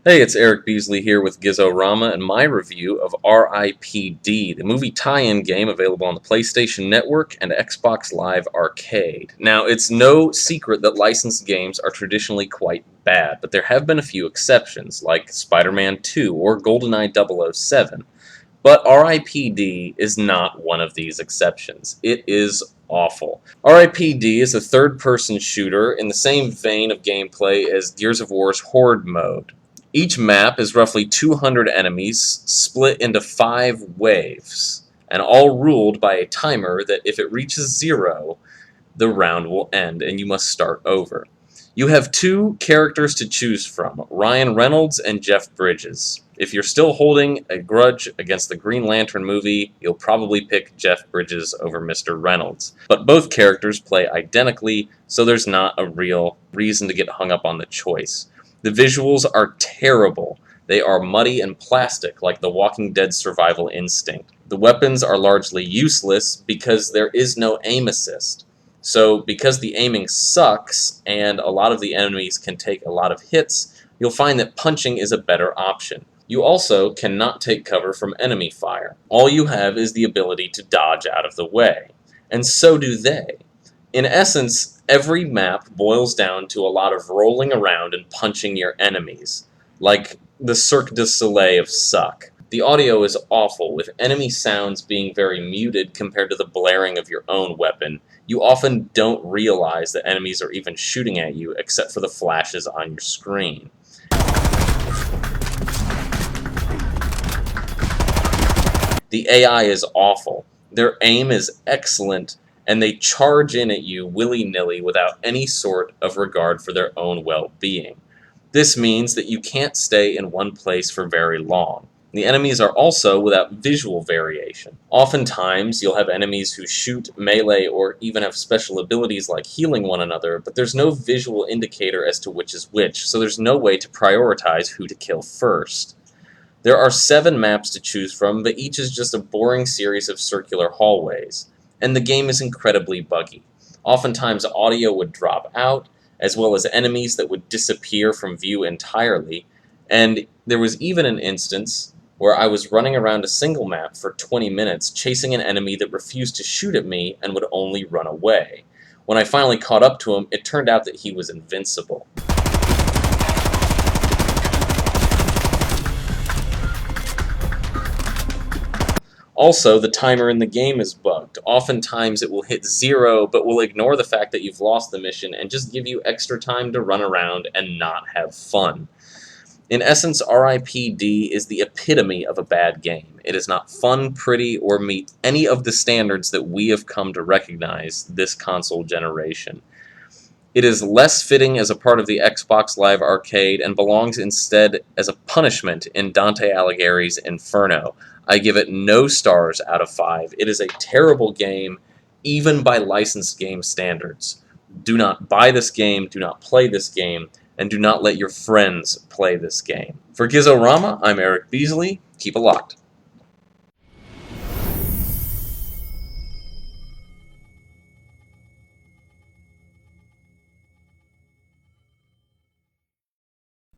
Hey, it's Eric Beasley here with GIZORAMA and my review of R.I.P.D, the movie tie-in game available on the PlayStation Network and Xbox Live Arcade. Now, it's no secret that licensed games are traditionally quite bad, but there have been a few exceptions, like Spider-Man 2 or GoldenEye 007. But R.I.P.D is not one of these exceptions. It is awful. R.I.P.D is a third-person shooter in the same vein of gameplay as Gears of War's Horde mode. Each map is roughly 200 enemies, split into 5 waves, and all ruled by a timer that if it reaches 0, the round will end and you must start over. You have 2 characters to choose from, Ryan Reynolds and Jeff Bridges. If you're still holding a grudge against the Green Lantern movie, you'll probably pick Jeff Bridges over Mr. Reynolds. But both characters play identically, so there's not a real reason to get hung up on the choice. The visuals are terrible. They are muddy and plastic, like The Walking Dead survival instinct. The weapons are largely useless because there is no aim assist. So because the aiming sucks and a lot of the enemies can take a lot of hits, you'll find that punching is a better option. You also cannot take cover from enemy fire. All you have is the ability to dodge out of the way. And so do they. In essence, every map boils down to a lot of rolling around and punching your enemies, like the Cirque du Soleil of suck. The audio is awful, with enemy sounds being very muted compared to the blaring of your own weapon. You often don't realize that enemies are even shooting at you except for the flashes on your screen. The AI is awful. Their aim is excellent, and they charge in at you willy-nilly without any sort of regard for their own well-being. This means that you can't stay in one place for very long. The enemies are also without visual variation. Oftentimes, you'll have enemies who shoot, melee, or even have special abilities like healing one another, but there's no visual indicator as to which is which, so there's no way to prioritize who to kill first. There are 7 maps to choose from, but each is just a boring series of circular hallways, and the game is incredibly buggy. Oftentimes, audio would drop out, as well as enemies that would disappear from view entirely, and there was even an instance where I was running around a single map for 20 minutes chasing an enemy that refused to shoot at me and would only run away. When I finally caught up to him, it turned out that he was invincible. Also, the timer in the game is bugged. Oftentimes it will hit 0, but will ignore the fact that you've lost the mission and just give you extra time to run around and not have fun. In essence, R.I.P.D is the epitome of a bad game. It is not fun, pretty, or meet any of the standards that we have come to recognize this console generation. It is less fitting as a part of the Xbox Live Arcade and belongs instead as a punishment in Dante Alighieri's Inferno. I give it no stars out of 5. It is a terrible game, even by licensed game standards. Do not buy this game, do not play this game, and do not let your friends play this game. For GIZORAMA, I'm Eric Beasley. Keep it locked.